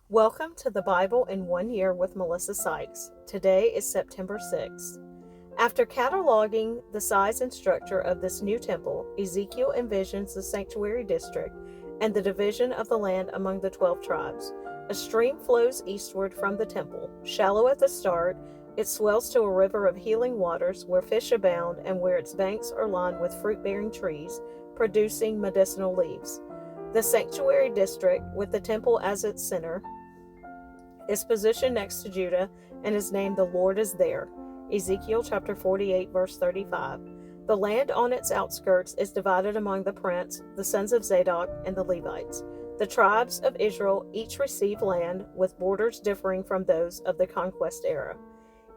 Welcome to the Bible in 1 Year with Melissa Sykes. Today is September 6th. After cataloging the size and structure of this new temple, Ezekiel envisions the sanctuary district and the division of the land among the 12 tribes. A stream flows eastward from the temple. Shallow at the start, it swells to a river of healing waters where fish abound and where its banks are lined with fruit-bearing trees, producing medicinal leaves. The sanctuary district, with the temple as its center, is positioned next to Judah and is named "The Lord is There." Ezekiel chapter 48, verse 35. The land on its outskirts is divided among the prince, the sons of Zadok, and the Levites. The tribes of Israel each receive land with borders differing from those of the conquest era.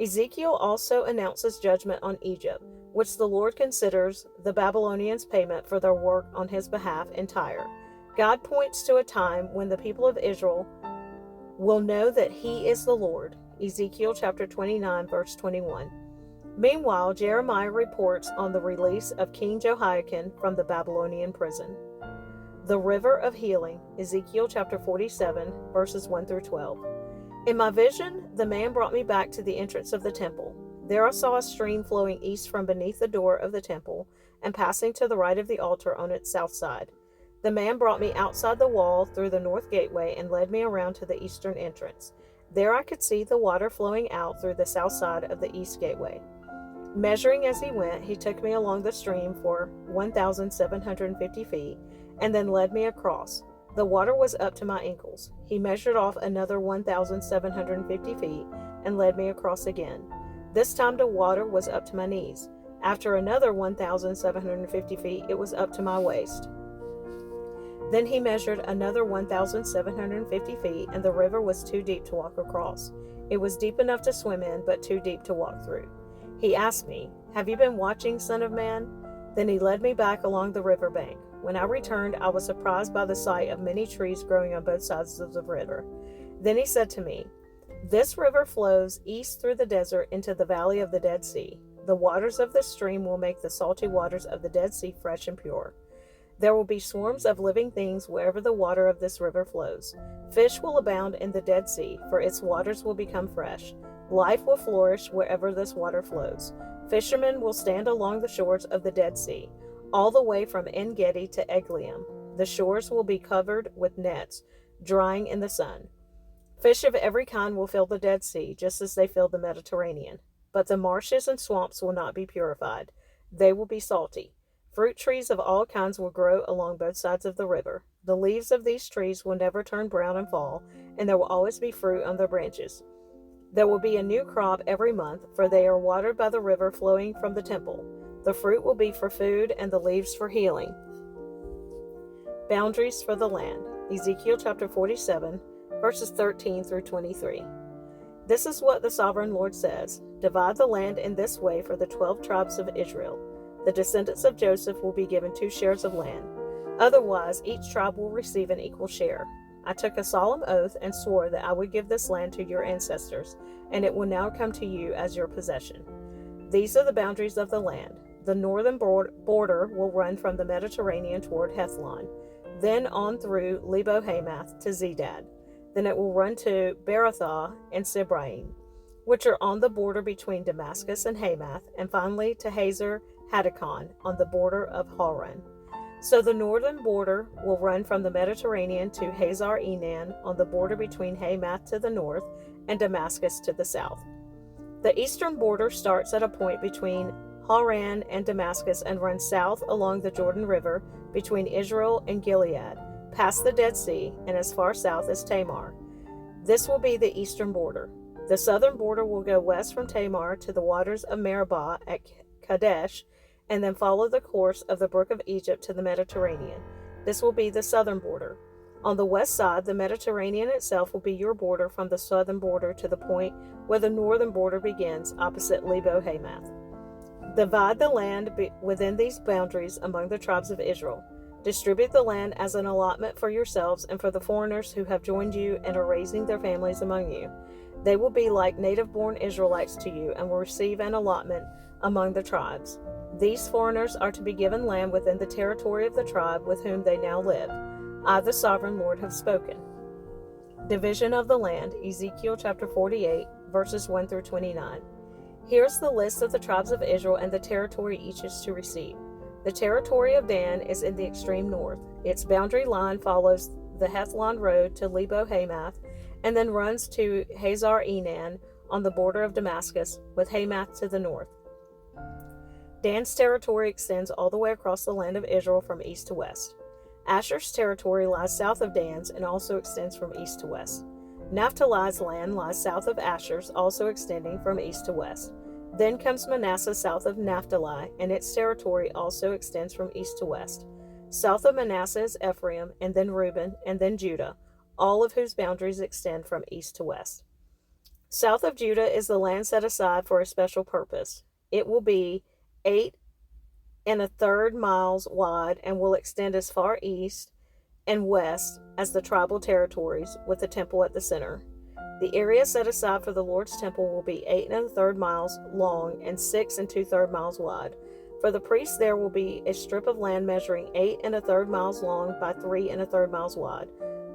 Ezekiel also announces judgment on Egypt, which the Lord considers the Babylonians' payment for their work on his behalf in Tyre. God points to a time when the people of Israel will know that he is the Lord. Ezekiel chapter 29, verse 21. Meanwhile, Jeremiah reports on the release of King Jehoiakin from the Babylonian prison. The river of healing, Ezekiel chapter 47, verses 1 through 12. In my vision, the man brought me back to the entrance of the temple. There I saw a stream flowing east from beneath the door of the temple and passing to the right of the altar on its south side. The man brought me outside the wall through the north gateway and led me around to the eastern entrance. There I could see the water flowing out through the south side of the east gateway. Measuring as he went, he took me along the stream for 1,750 feet and then led me across. The water was up to my ankles. He measured off another 1,750 feet and led me across again. This time the water was up to my knees. After another 1,750 feet, it was up to my waist. Then he measured another 1,750 feet, and the river was too deep to walk across. It was deep enough to swim in, but too deep to walk through. He asked me, "Have you been watching, Son of Man?" Then he led me back along the river bank. When I returned, I was surprised by the sight of many trees growing on both sides of the river. Then he said to me, "This river flows east through the desert into the valley of the Dead Sea. The waters of this stream will make the salty waters of the Dead Sea fresh and pure. There will be swarms of living things wherever the water of this river flows. Fish will abound in the Dead Sea, for its waters will become fresh. Life will flourish wherever this water flows. Fishermen will stand along the shores of the Dead Sea, all the way from En Gedi to Eglaim. The shores will be covered with nets, drying in the sun. Fish of every kind will fill the Dead Sea, just as they fill the Mediterranean. But the marshes and swamps will not be purified. They will be salty. Fruit trees of all kinds will grow along both sides of the river. The leaves of these trees will never turn brown and fall, and there will always be fruit on their branches. There will be a new crop every month, for they are watered by the river flowing from the temple. The fruit will be for food and the leaves for healing." Boundaries for the land. Ezekiel chapter 47, verses 13 through 23. This is what the sovereign Lord says: "Divide the land in this way for the 12 tribes of Israel. The descendants of Joseph will be given 2 shares of land. Otherwise, each tribe will receive an equal share. I took a solemn oath and swore that I would give this land to your ancestors, and it will now come to you as your possession. These are the boundaries of the land. The northern border will run from the Mediterranean toward Hethlon, then on through Lebo-Hamath to Zedad. Then it will run to Berothah and Sibraim, which are on the border between Damascus and Hamath, and finally to Hazar Hadakon on the border of Hauran. So the northern border will run from the Mediterranean to Hazar Enan on the border between Hamath to the north and Damascus to the south. The eastern border starts at a point between Hauran and Damascus and runs south along the Jordan River between Israel and Gilead, past the Dead Sea, and as far south as Tamar. This will be the eastern border. The southern border will go west from Tamar to the waters of Meribah at Kadesh, and then follow the course of the brook of Egypt to the Mediterranean. This will be the southern border. On the west side, the Mediterranean itself will be your border from the southern border to the point where the northern border begins, opposite Lebo-Hamath. Divide the land within these boundaries among the tribes of Israel. Distribute the land as an allotment for yourselves and for the foreigners who have joined you and are raising their families among you. They will be like native-born Israelites to you and will receive an allotment among the tribes. These foreigners are to be given land within the territory of the tribe with whom they now live. I, the sovereign Lord, have spoken. Division of the land, Ezekiel chapter 48, verses 1 through 29. Here's the list of the tribes of Israel and the territory each is to receive. The territory of Dan is in the extreme north. Its boundary line follows the Hethlon road to Lebo Hamath, and then runs to Hazar Enan on the border of Damascus, with Hamath to the north. Dan's territory extends all the way across the land of Israel from east to west. Asher's territory lies south of Dan's and also extends from east to west. Naphtali's land lies south of Asher's, also extending from east to west. Then comes Manasseh south of Naphtali, and its territory also extends from east to west. South of Manasseh is Ephraim, and then Reuben, and then Judah, all of whose boundaries extend from east to west. South of Judah is the land set aside for a special purpose. It will be 8 1/3 miles wide and will extend as far east and west as the tribal territories, with the temple at the center. The area set aside for the Lord's temple will be 8 1/3 miles long and 6 2/3 miles wide. For the priests there will be a strip of land measuring 8 1/3 miles long by 3 1/3 miles wide,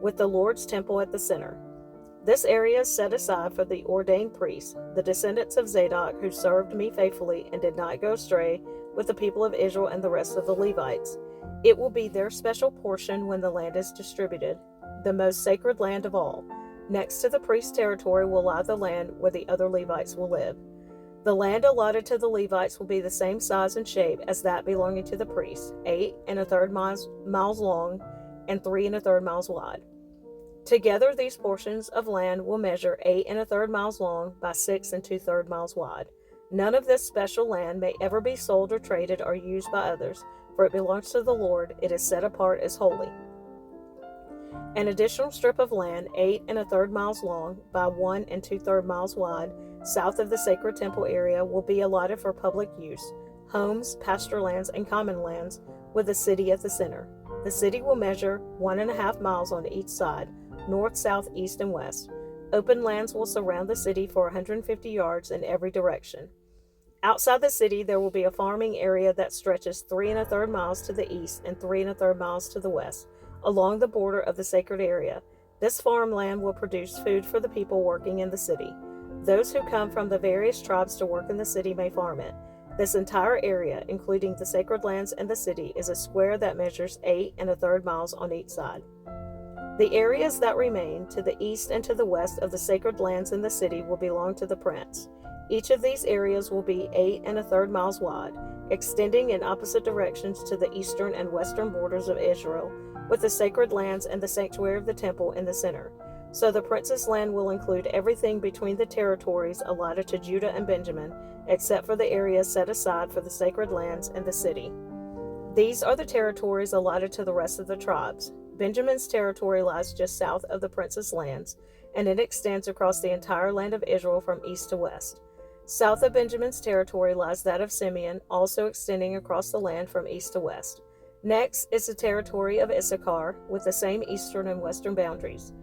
with the Lord's temple at the center. This area is set aside for the ordained priests, the descendants of Zadok, who served me faithfully and did not go astray with the people of Israel and the rest of the Levites. It will be their special portion when the land is distributed, the most sacred land of all. Next to the priest's territory will lie the land where the other Levites will live. The land allotted to the Levites will be the same size and shape as that belonging to the priests, 8 1/3 miles long and 3 1/3 miles wide. Together, these portions of land will measure 8 1/3 miles long by 6 2/3 miles wide. None of this special land may ever be sold or traded or used by others, for it belongs to the Lord. It is set apart as holy. An additional strip of land, 8 1/3 miles long by 1 2/3 miles wide, south of the sacred temple area, will be allotted for public use, homes, pasture lands, and common lands, with the city at the center. The city will measure 1.5 miles on each side, north, south, east, and west. Open lands will surround the city for 150 yards in every direction. Outside the city, there will be a farming area that stretches 3 1/3 miles to the east and 3 1/3 miles to the west, along the border of the sacred area. This farmland will produce food for the people working in the city. Those who come from the various tribes to work in the city may farm it. This entire area, including the sacred lands and the city, is a square that measures 8 1/3 miles on each side. The areas that remain to the east and to the west of the sacred lands in the city will belong to the prince. Each of these areas will be 8 1/3 miles wide, extending in opposite directions to the eastern and western borders of Israel, with the sacred lands and the sanctuary of the temple in the center. So the prince's land will include everything between the territories allotted to Judah and Benjamin, except for the areas set aside for the sacred lands and the city. These are the territories allotted to the rest of the tribes. Benjamin's territory lies just south of the prince's lands, and it extends across the entire land of Israel from east to west. South of Benjamin's territory lies that of Simeon, also extending across the land from east to west. Next is the territory of Issachar, with the same eastern and western boundaries.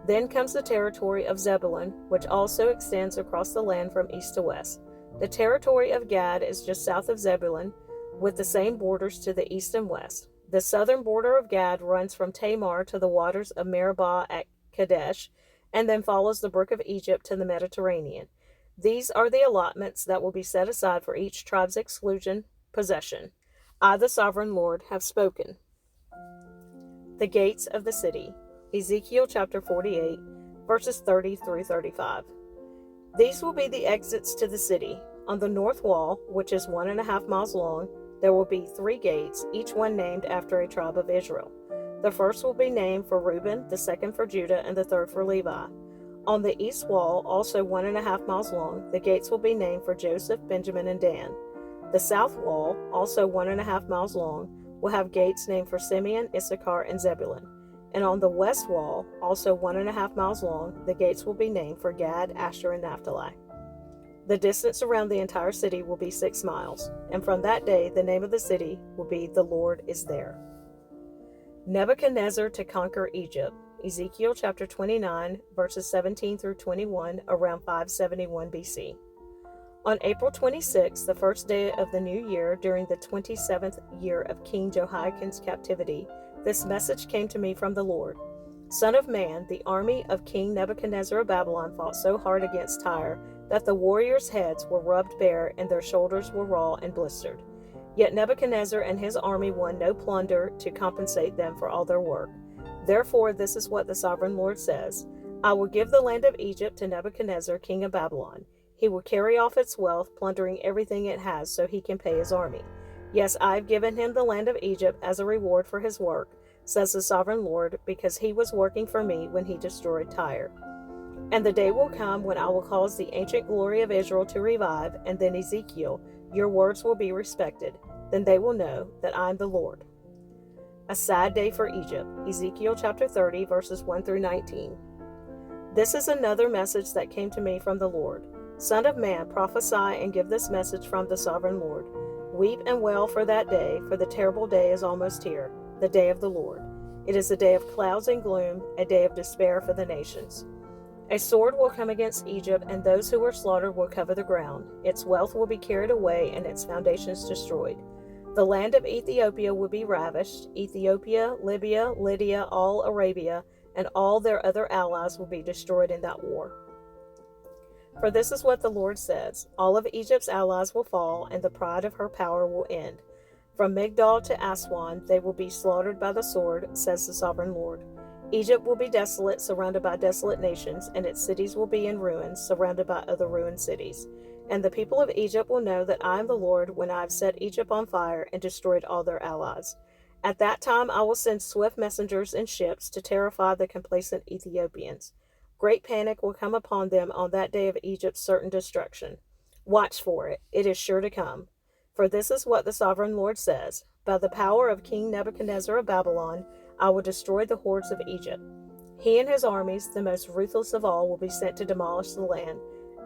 Then comes the territory of Zebulun, which also extends across the land from east to west. The territory of Gad is just south of Zebulun, with the same borders to the east and west. The southern border of Gad runs from Tamar to the waters of Meribah at Kadesh, and then follows the brook of Egypt to the Mediterranean. These are the allotments that will be set aside for each tribe's exclusion possession. I, the sovereign Lord, have spoken. The gates of the city. Ezekiel chapter 48, verses 30 through 35. These will be the exits to the city. On the north wall, which is 1.5 miles long, there will be 3 gates, each one named after a tribe of Israel. The first will be named for Reuben, the second for Judah, and the third for Levi. On the east wall, also 1.5 miles long, the gates will be named for Joseph, Benjamin, and Dan. The south wall, also 1.5 miles long, will have gates named for Simeon, Issachar, and Zebulun. And on the west wall, also 1.5 miles long, the gates will be named for Gad, Asher, and Naphtali. The distance around the entire city will be 6 miles, and from that day the name of the city will be The Lord is There. Nebuchadnezzar to conquer Egypt. Ezekiel chapter 29, verses 17 through 21, around 571 BC. On April 26, the first day of the new year, during the 27th year of King Jehoiakim's captivity, this message came to me from the Lord. Son of man, the army of King Nebuchadnezzar of Babylon fought so hard against Tyre that the warriors' heads were rubbed bare and their shoulders were raw and blistered. Yet Nebuchadnezzar and his army won no plunder to compensate them for all their work. Therefore, this is what the sovereign Lord says: I will give the land of Egypt to Nebuchadnezzar, king of Babylon. He will carry off its wealth, plundering everything it has so he can pay his army. Yes, I have given him the land of Egypt as a reward for his work, says the sovereign Lord, because he was working for me when he destroyed Tyre. And the day will come when I will cause the ancient glory of Israel to revive, and then Ezekiel, your words will be respected. Then they will know that I am the Lord. A sad day for Egypt. Ezekiel chapter 30, verses 1 through 19. This is another message that came to me from the Lord. Son of man, prophesy and give this message from the sovereign Lord. Weep and wail for that day, for the terrible day is almost here, the day of the Lord. It is a day of clouds and gloom, a day of despair for the nations. A sword will come against Egypt, and those who were slaughtered will cover the ground. Its wealth will be carried away, and its foundations destroyed. The land of Ethiopia will be ravished. Ethiopia, Libya, Lydia, all Arabia, and all their other allies will be destroyed in that war. For this is what the Lord says: all of Egypt's allies will fall, and the pride of her power will end. From Migdol to Aswan, they will be slaughtered by the sword, says the sovereign Lord. Egypt will be desolate, surrounded by desolate nations, and its cities will be in ruins, surrounded by other ruined cities. And the people of Egypt will know that I am the Lord when I have set Egypt on fire and destroyed all their allies. At that time I will send swift messengers in ships to terrify the complacent Ethiopians. Great panic will come upon them on that day of Egypt's certain destruction. Watch for it. It is sure to come. For this is what the sovereign Lord says: by the power of King Nebuchadnezzar of Babylon, I will destroy the hordes of Egypt. He and his armies, the most ruthless of all, will be sent to demolish the land.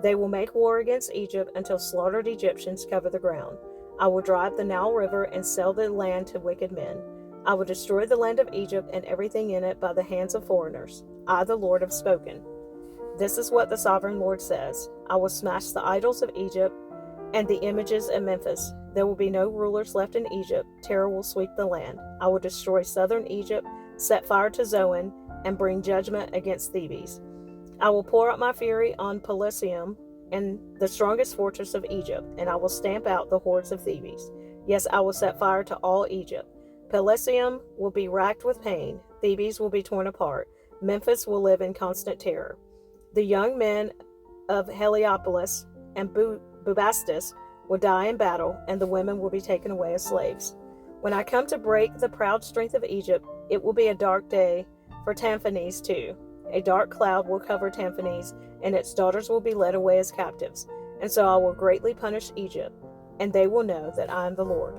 They will make war against Egypt until slaughtered Egyptians cover the ground. I will drive the Nile River and sell the land to wicked men. I will destroy the land of Egypt and everything in it by the hands of foreigners. I, the Lord, have spoken. This is what the sovereign Lord says: I will smash the idols of Egypt and the images at Memphis. There will be no rulers left in Egypt. Terror will sweep the land. I will destroy southern Egypt, set fire to Zoan, and bring judgment against Thebes. I will pour out my fury on Pelusium and the strongest fortress of Egypt, and I will stamp out the hordes of Thebes. Yes, I will set fire to all Egypt. Pelusium will be racked with pain. Thebes will be torn apart. Memphis will live in constant terror. The young men of Heliopolis and Bubastis will die in battle, and the women will be taken away as slaves. When I come to break the proud strength of Egypt, it will be a dark day for Tamphanes too. A dark cloud will cover Tamphanes, and its daughters will be led away as captives. And so I will greatly punish Egypt, and they will know that I am the Lord.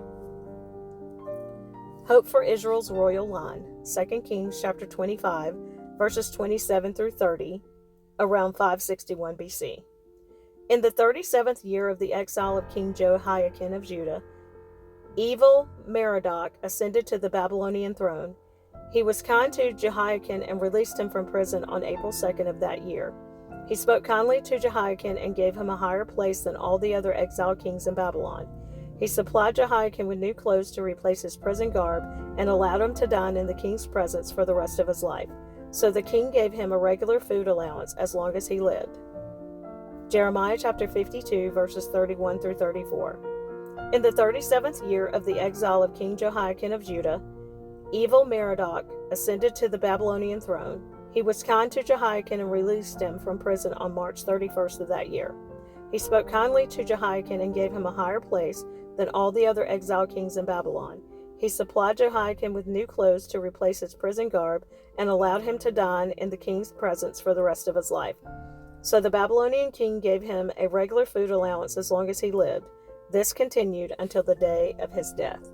Hope for Israel's royal line. 2 Kings chapter 25, verses 27 through 30, around 561 BC. In the 37th year of the exile of King Jehoiakim of Judah, evil Merodach ascended to the Babylonian throne. He was kind to Jehoiakim and released him from prison on April 2nd of that year. He spoke kindly to Jehoiakim and gave him a higher place than all the other exiled kings in Babylon. He supplied Jehoiakim with new clothes to replace his prison garb and allowed him to dine in the king's presence for the rest of his life. So the king gave him a regular food allowance as long as he lived. Jeremiah chapter 52, verses 31 through 34. In the 37th year of the exile of King Jehoiakim of Judah, evil Merodach ascended to the Babylonian throne. He was kind to Jehoiakim and released him from prison on March 31st of that year. He spoke kindly to Jehoiakim and gave him a higher place than all the other exiled kings in Babylon. He supplied Jehoiakim with new clothes to replace his prison garb and allowed him to dine in the king's presence for the rest of his life. So the Babylonian king gave him a regular food allowance as long as he lived. This continued until the day of his death.